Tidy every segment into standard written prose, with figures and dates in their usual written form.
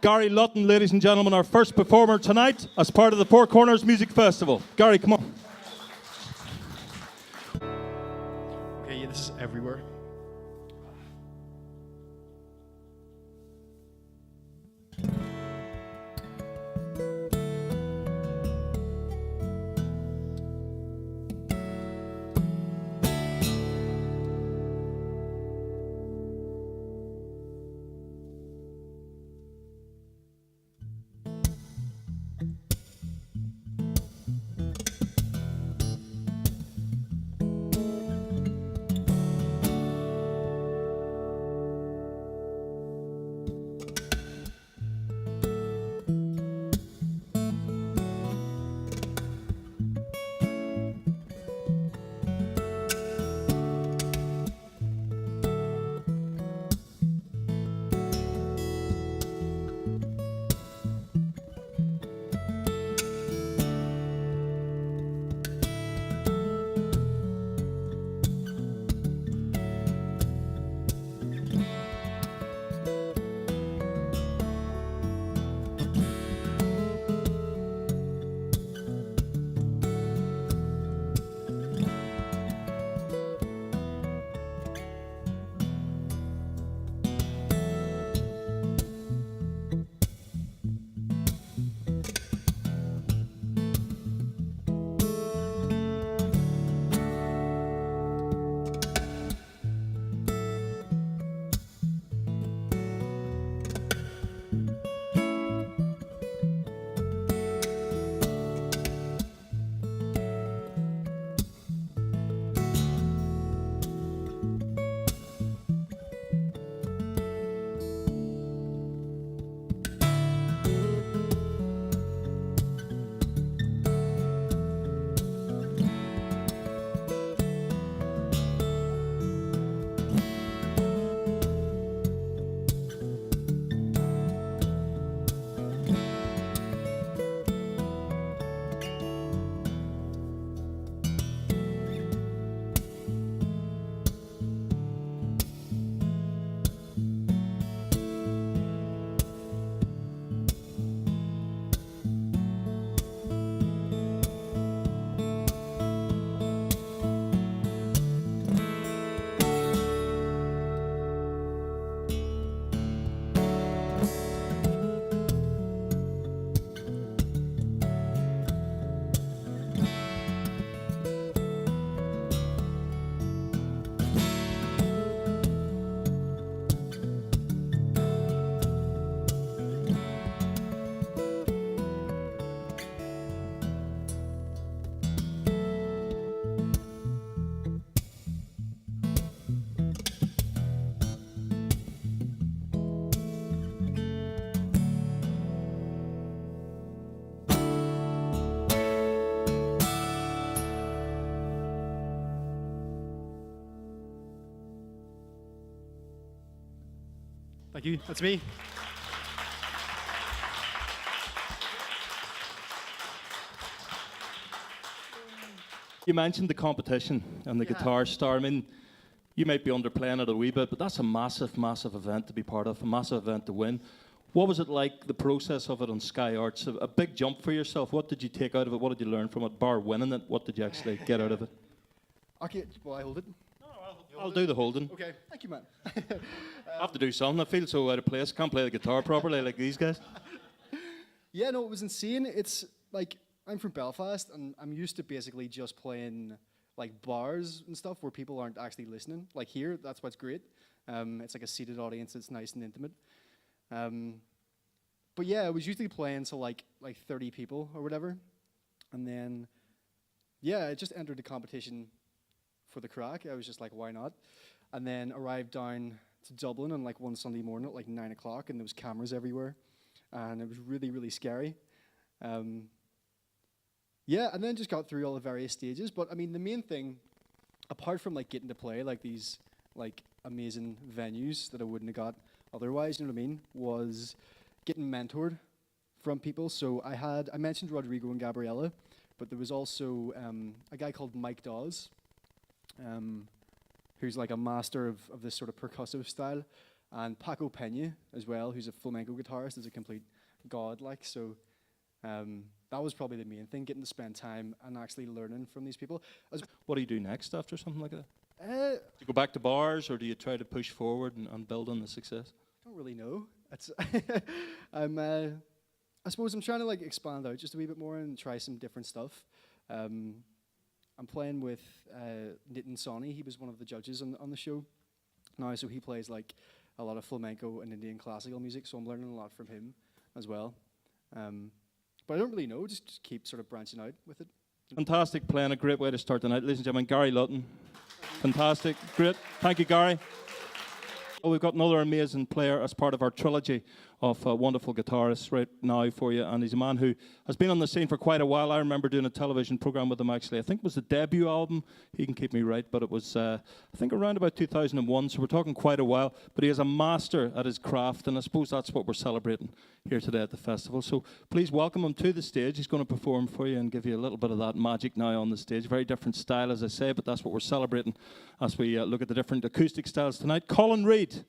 Gary Lutton, ladies and gentlemen, our first performer tonight as part of the Four Corners Music Festival. Gary, come on. Okay, yeah, this is everywhere. Thank you. That's me. You mentioned the competition and the Guitar Star. I mean, you might be underplaying it a wee bit, but that's a massive, massive event to be part of, a massive event to win. What was it like, the process of it on Sky Arts? A big jump for yourself. What did you take out of it? What did you learn from it? Bar winning it, what did you actually get out of it? Okay, well, I hold it. I'll do the holding. Okay, thank you, man. I have to do something. I feel so out of place. Can't play the guitar properly like these guys. Yeah, no, it was insane. It's like, I'm from Belfast, and I'm used to basically just playing like bars and stuff where people aren't actually listening. Like here, that's what's great. It's like a seated audience. It's nice and intimate. But yeah, I was usually playing to like 30 people or whatever, and then yeah, I just entered the competition for the crack. I was just like, why not? And then arrived down to Dublin on like one Sunday morning at like 9 o'clock, and there was cameras everywhere, and it was really, really scary. Yeah, and then just got through all the various stages. But I mean, the main thing, apart from like getting to play like these like amazing venues that I wouldn't have got otherwise, you know what I mean, was getting mentored from people. So I mentioned Rodrigo and Gabriella, but there was also a guy called Mike Dawes, who's like a master of this sort of percussive style. and Paco Pena as well, who's a flamenco guitarist, is a complete god. Like so, that was probably the main thing, getting to spend time and actually learning from these people. What do you do next after something like that? Uh, Do you go back to bars, or do you try to push forward and build on the success? I don't really know. It's I suppose I'm trying to like expand out just a wee bit more and try some different stuff. I'm playing with Nitin Sawhney. He was one of the judges on the show now, so he plays like a lot of flamenco and Indian classical music. So I'm learning a lot from him as well. But I don't really know. Just keep sort of branching out with it. Fantastic playing, a great way to start the night. Ladies and gentlemen, Gary Lutton. Fantastic, great. Thank you, Gary. Well, we've got another amazing player as part of our trilogy of wonderful guitarists right now for you, and he's a man who has been on the scene for quite a while. I remember doing a television program with him, actually. I think it was the debut album. He can keep me right, but it was, I think, around about 2001, so we're talking quite a while. But he is a master at his craft, and I suppose that's what we're celebrating here today at the festival. So please welcome him to the stage. He's going to perform for you and give you a little bit of that magic now on the stage. Very different style, as I say, but that's what we're celebrating as we look at the different acoustic styles tonight. Colin Reid.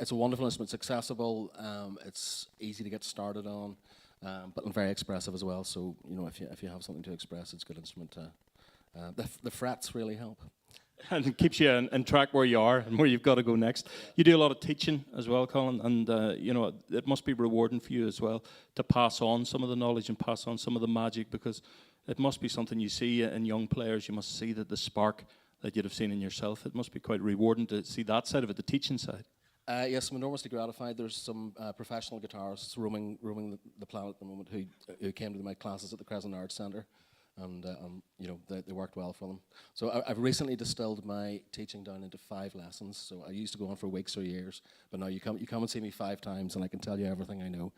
It's a wonderful instrument. It's accessible. It's easy to get started on, but very expressive as well. So you know, if you have something to express, it's a good instrument. The frets really help. And it keeps you in track where you are and where you've got to go next. You do a lot of teaching as well, Colin, and you know, it must be rewarding for you as well to pass on some of the knowledge and pass on some of the magic, because it must be something you see in young players. You must see that the spark that you'd have seen in yourself. It must be quite rewarding to see that side of it, the teaching side. Yes, I'm enormously gratified. There's some professional guitarists roaming the planet at the moment who came to my classes at the Crescent Arts Centre, and you know, they worked well for them. So I've recently distilled my teaching down into 5 lessons. So I used to go on for weeks or years, but now you come and see me 5 times, and I can tell you everything I know.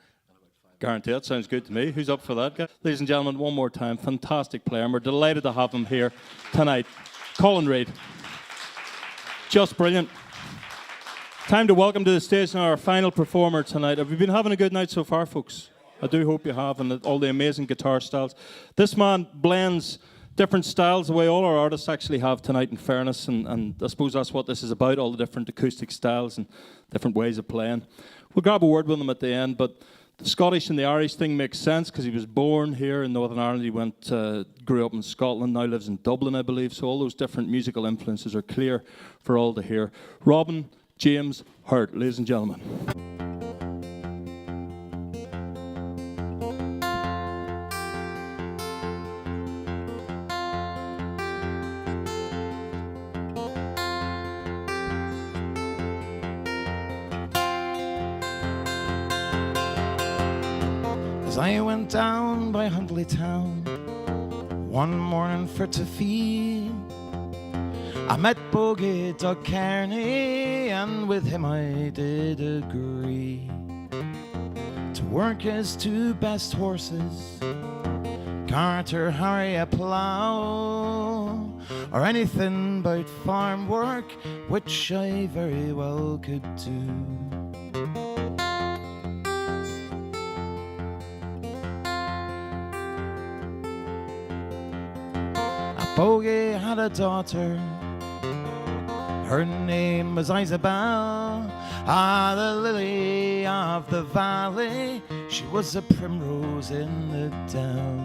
Guarantee that sounds good to me. Who's up for that, guys? Ladies and gentlemen, one more time, fantastic player, and we're delighted to have him here tonight. Colin Reid. Just brilliant. Time to welcome to the stage now our final performer tonight. Have you been having a good night so far, folks? I do hope you have, and all the amazing guitar styles. This man blends different styles the way all our artists actually have tonight, in fairness, and I suppose that's what this is about, all the different acoustic styles and different ways of playing. We'll grab a word with him at the end, but the Scottish and the Irish thing makes sense because he was born here in Northern Ireland. He grew up in Scotland, now lives in Dublin, I believe, so all those different musical influences are clear for all to hear. Robin James Hurt, ladies and gentlemen. As I went down by Huntly Town one morning for to feed, I met Bogie Doug Kearney, and with him I did agree to work his two best horses, cart or harry a plough, or anything but farm work, which I very well could do. Bogie had a daughter, her name was Isabel, the lily of the valley, she was a primrose in the dell.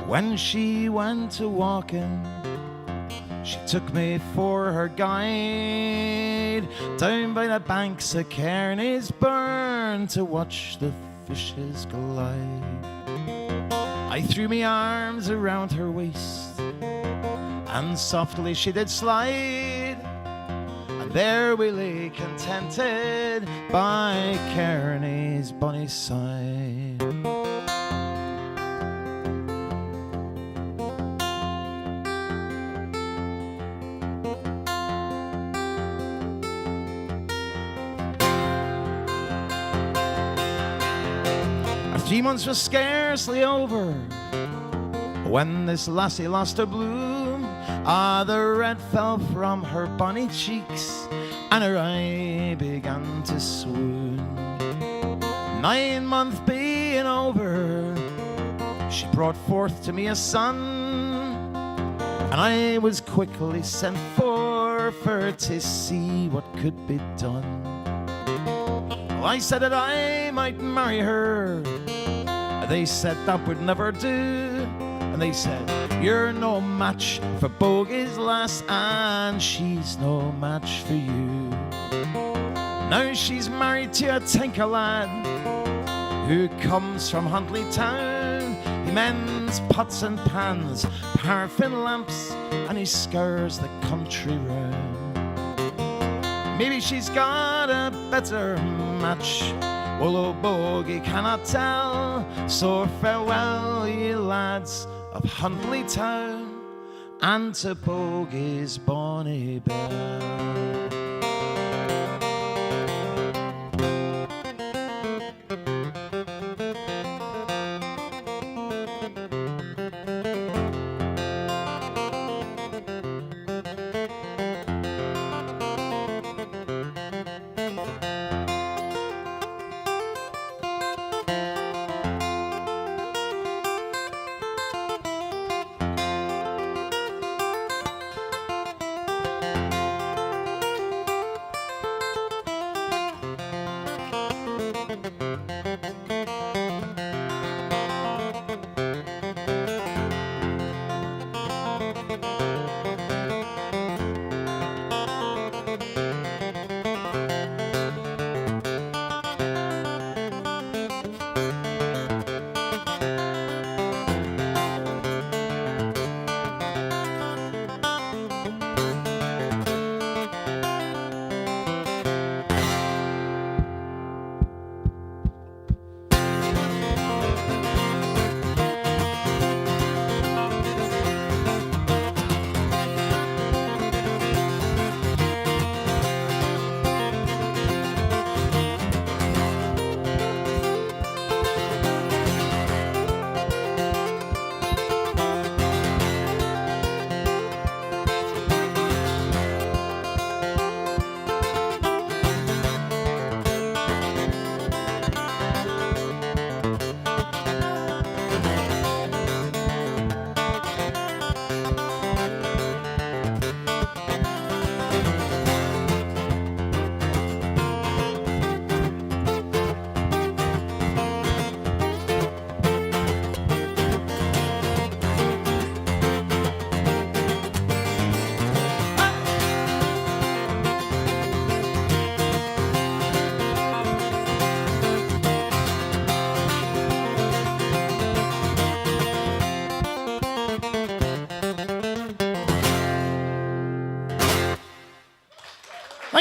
When she went to walking, she took me for her guide, down by the banks of Kearney's burn to watch the fishes glide. I threw me arms around her waist, and softly she did slide, and there we lay contented by Kearney's bonny side. Our 3 months was scarcely over when this lassie lost her bloom. The red fell from her bonny cheeks, and her eye began to swoon. 9 months being over, she brought forth to me a son, and I was quickly sent for to see what could be done. Well, I said that I might marry her. They said that would never do, and they said, you're no match for Bogie's lass, and she's no match for you. Now she's married to a tinker lad who comes from Huntly Town. He mends pots and pans, paraffin lamps, and he scours the country round. Maybe she's got a better match, although Bogie cannot tell. So farewell, ye lads of Huntly Town, and to Bogie's bonny bell.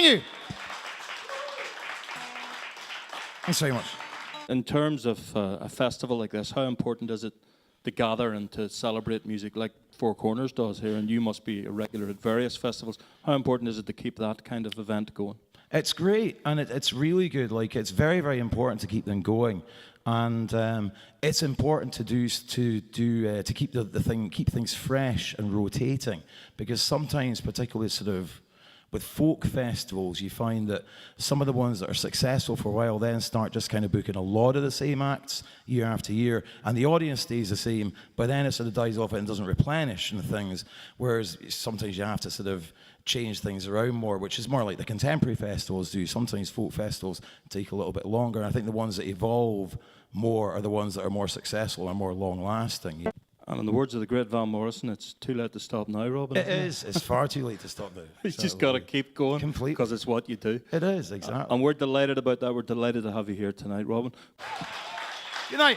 Thank you. Thanks very much. In terms of a festival like this, how important is it to gather and to celebrate music like Four Corners does here? And you must be a regular at various festivals. How important is it to keep that kind of event going? It's great, and it's really good. Like, it's very, very important to keep them going, and it's important to keep keep things fresh and rotating, because sometimes, particularly sort of with folk festivals, you find that some of the ones that are successful for a while then start just kind of booking a lot of the same acts year after year, and the audience stays the same, but then it sort of dies off and doesn't replenish and things, whereas sometimes you have to sort of change things around more, which is more like the contemporary festivals do. Sometimes folk festivals take a little bit longer, and I think the ones that evolve more are the ones that are more successful and more long-lasting. And in the words of the great Van Morrison, it's too late to stop now, Robin. It is. It's far too late to stop now. You've just got to keep going. Completely. Because it's what you do. It is, exactly. And we're delighted about that. We're delighted to have you here tonight, Robin. Good night.